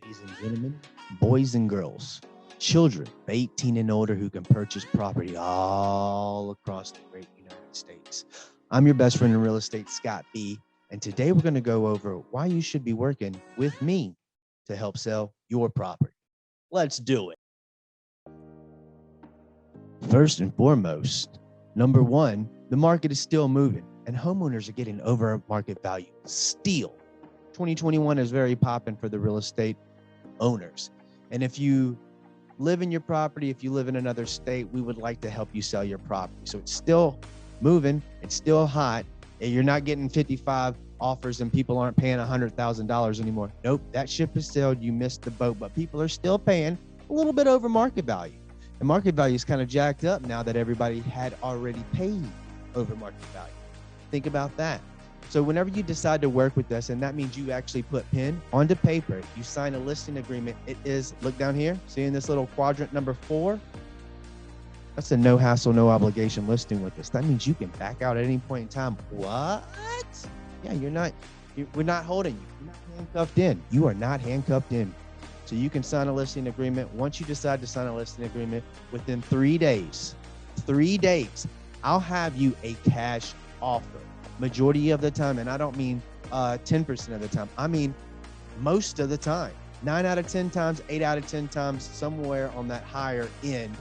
ladies and gentlemen, boys and girls, children 18 and older who can purchase property all across the great United States. I'm your best friend in real estate, Scott B. And today we're going to go over why you should be working with me to help sell your property. Let's do it. First and foremost, number one, the market is still moving and homeowners are getting over market value still. 2021 is very popping for the real estate owners. And if you live in your property, if you live in another state, we would like to help you sell your property. So it's still moving, it's still hot. And you're not getting 55 offers and people aren't paying $100,000 anymore. Nope, that ship has sailed. You missed the boat, but people are still paying a little bit over market value. And market value is kind of jacked up now that everybody had already paid over market value. Think about that. So whenever you decide to work with us, and that means you actually put pen onto paper, you sign a listing agreement. It is, look down here, seeing this little quadrant number 4? That's a no hassle, no obligation listing with us. That means you can back out at any point in time. What? Yeah, we're not holding you. You're not handcuffed in. You are not handcuffed in. So you can sign a listing agreement. Once you decide to sign a listing agreement, within 3 days, I'll have you a cash offer. Majority of the time, and I don't mean 10% of the time, I mean most of the time. 9 out of 10 times, 8 out of 10 times, somewhere on that higher end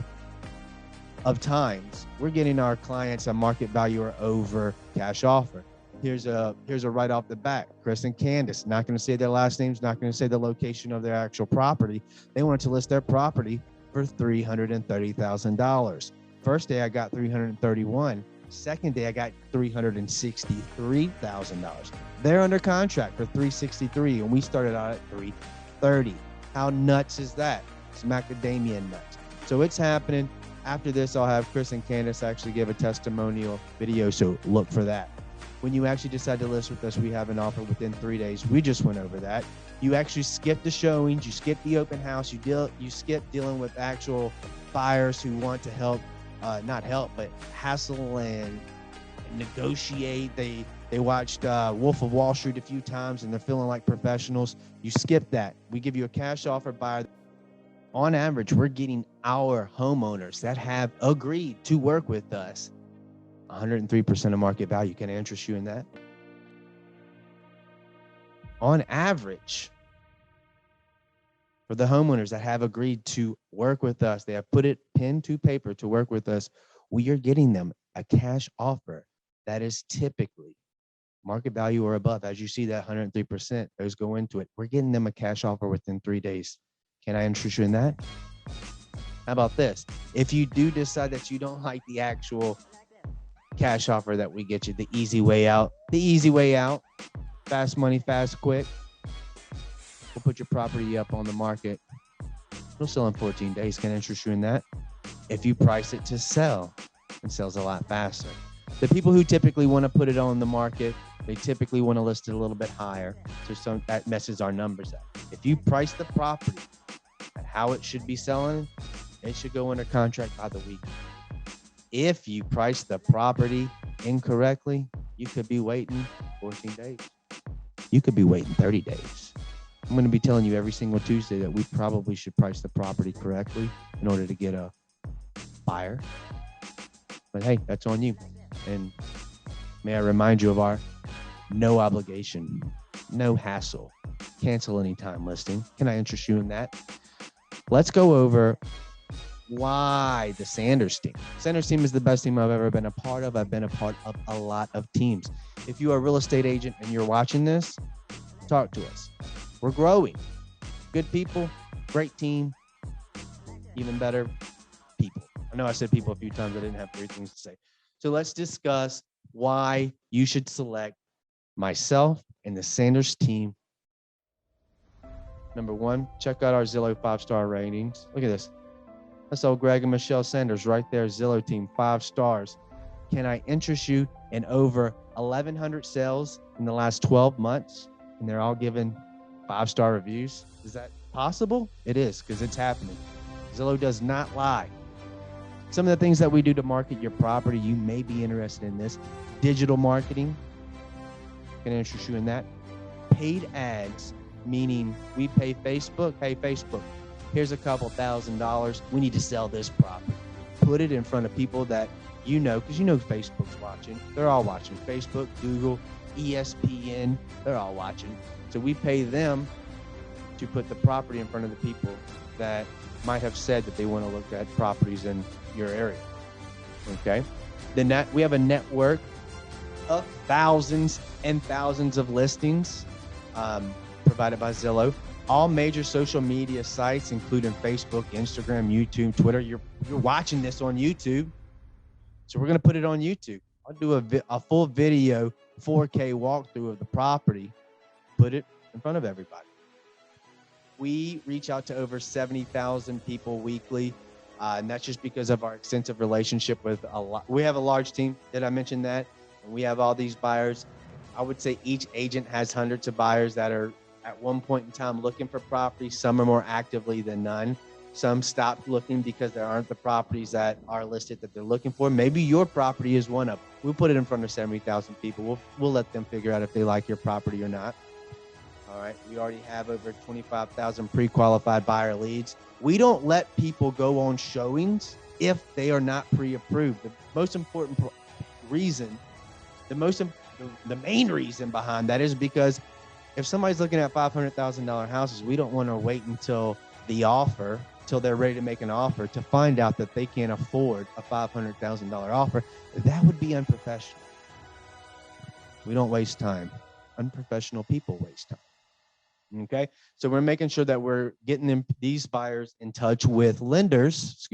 of times, we're getting our clients a market value or over cash offer. Here's a right off the bat. Chris and Candace, not going to say their last names, not going to say the location of their actual property. They wanted to list their property for $330,000. First day I got $331,000. Second day I got $363,000. They're under contract for $363,000, and we started out at $330,000. How nuts is that? It's macadamia nuts. So it's happening. After this, I'll have Chris and Candace actually give a testimonial video, so look for that. When you actually decide to list with us, we have an offer within 3 days. We just went over that. You actually skip the showings, you skip the open house, you skip dealing with actual buyers who want to help. Not help, but hassle and negotiate. They watched Wolf of Wall Street a few times and they're feeling like professionals. You skip that. We give you a cash offer buyer. On average, we're getting our homeowners that have agreed to work with us 103% of market value. Can I interest you in that? On average, for the homeowners that have agreed to work with us, they have put it pen to paper to work with us, we are getting them a cash offer that is typically market value or above. As you see, that 103%, those go into it. We're getting them a cash offer within 3 days. Can I interest you in that? How about this? If you do decide that you don't like the actual cash offer that we get you, the easy way out, fast money, fast, quick, we'll put your property up on the market. It'll sell in 14 days. Can I interest you in that? If you price it to sell, it sells a lot faster. The people who typically want to put it on the market, they typically want to list it a little bit higher. So that messes our numbers up. If you price the property at how it should be selling, it should go under contract by the week. If you price the property incorrectly, you could be waiting 14 days. You could be waiting 30 days. I'm going to be telling you every single Tuesday that we probably should price the property correctly in order to get a buyer. But hey, that's on you. And may I remind you of our no obligation, no hassle, cancel anytime listing. Can I interest you in that? Let's go over why the Sanders team. Sanders team is the best team I've ever been a part of. I've been a part of a lot of teams. If you are a real estate agent and you're watching this, talk to us. We're growing. Good people, great team, even better people. I know I said people a few times. I didn't have great things to say. So let's discuss why you should select myself and the Sanders team. Number one, check out our Zillow 5-star ratings. Look at this. That's old Greg and Michelle Sanders right there. Zillow team, 5 stars. Can I interest you in over 1,100 sales in the last 12 months? And they're all given 5-star reviews. Is that possible? It is, because it's happening. Zillow does not lie. Some of the things that we do to market your property, you may be interested in this. Digital marketing. Can I interest you in that? Paid ads meaning we pay Facebook. Hey, Facebook, here's a couple $1,000. We need to sell this property. Put it in front of people that you know, because you know Facebook's watching. They're all watching. Facebook, Google, ESPN, they're all watching. So we pay them to put the property in front of the people that might have said that they want to look at properties in your area. Okay. Then we have a network of thousands and thousands of listings provided by Zillow. All major social media sites, including Facebook, Instagram, YouTube, Twitter. You're watching this on YouTube, so we're going to put it on YouTube. I'll do a full video, 4K walkthrough of the property, put it in front of everybody. We reach out to over 70,000 people weekly, and that's just because of our extensive relationship with a lot. We have a large team. Did I mention that? And we have all these buyers. I would say each agent has hundreds of buyers that are at one point in time looking for properties. Some are more actively than none. Some stopped looking because there aren't the properties that are listed that they're looking for. Maybe your property is one of them. We'll put it in front of 70,000 people. We'll let them figure out if they like your property or not. All right. We already have over 25,000 pre-qualified buyer leads. We don't let people go on showings if they are not pre-approved. The most important reason, the main reason behind that is because if somebody's looking at $500,000 houses, we don't want to wait until they're ready to make an offer to find out that they can't afford a $500,000 offer. That would be unprofessional. We don't waste time. Unprofessional people waste time. Okay. So we're making sure that we're getting these buyers in touch with lenders,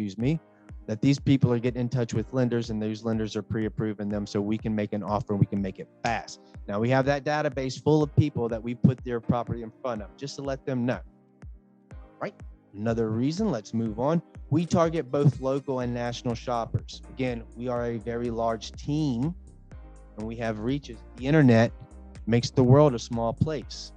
that these people are getting in touch with lenders, and those lenders are pre-approving them so we can make an offer and we can make it fast. Now we have that database full of people that we put their property in front of just to let them know. Right. Another reason, let's move on. We target both local and national shoppers. Again, we are a very large team and we have reaches. The internet makes the world a small place.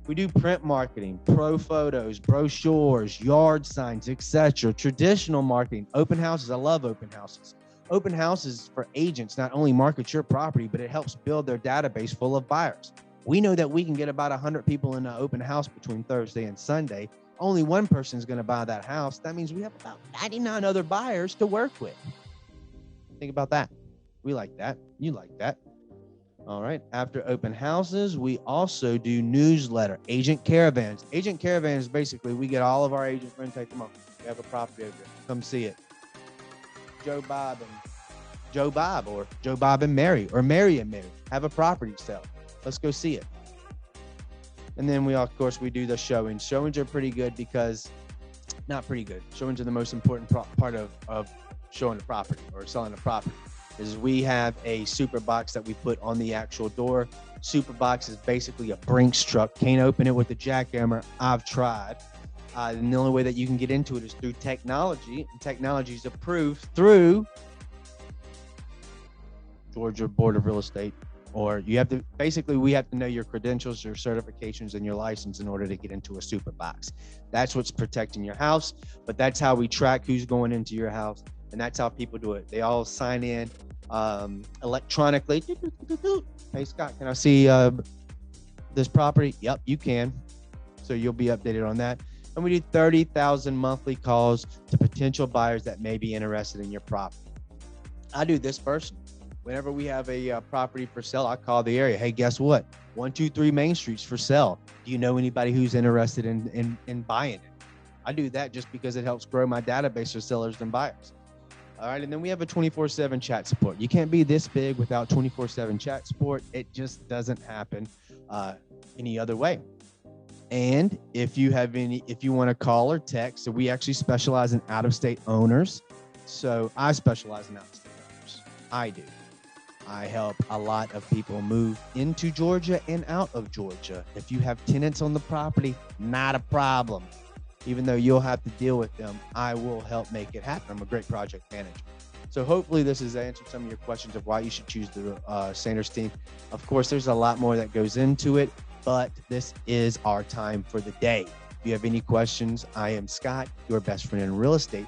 We do print marketing, pro photos, brochures, yard signs, etc. Traditional marketing, open houses. I love open houses. Open houses for agents not only market your property, but it helps build their database full of buyers. We know that we can get about 100 people in an open house between Thursday and Sunday. Only one person is going to buy that house. That means we have about 99 other buyers to work with. Think about that. We like that. You like that. All right. After open houses, we also do newsletter, agent caravans. Agent caravans, basically, we get all of our agent friends, take them up. We have a property over there. Come see it. Joe Bob and Mary, or Mary and Mary have a property sale. Let's go see it. And then we do the showings. Showings are pretty good because, not pretty good. Showings are the most important part of showing a property or selling a property. Is we have a super box that we put on the actual door. Super box is basically a Brinks truck. Can't open it with a jackhammer. I've tried. And the only way that you can get into it is through technology. And technology is approved through Georgia Board of Real Estate. Or we have to know your credentials, your certifications, and your license in order to get into a super box. That's what's protecting your house. But that's how we track who's going into your house. And that's how people do it. They all sign in electronically. Hey, Scott, can I see this property? Yep, you can. So you'll be updated on that. And we do 30,000 monthly calls to potential buyers that may be interested in your property. I do this personally. Whenever we have a property for sale, I call the area. Hey, guess what? 123 Main Street's for sale. Do you know anybody who's interested in buying it? I do that just because it helps grow my database of sellers and buyers. All right. And then we have a 24/7 chat support. You can't be this big without 24/7 chat support. It just doesn't happen any other way. And if you want to call or text, so we actually specialize in out-of-state owners. So I specialize in out-of-state owners. I do. I help a lot of people move into Georgia and out of Georgia. If you have tenants on the property, not a problem. Even though you'll have to deal with them, I will help make it happen. I'm a great project manager. So hopefully this has answered some of your questions of why you should choose the Sanders team. Of course, there's a lot more that goes into it, but this is our time for the day. If you have any questions, I am Scott, your best friend in real estate.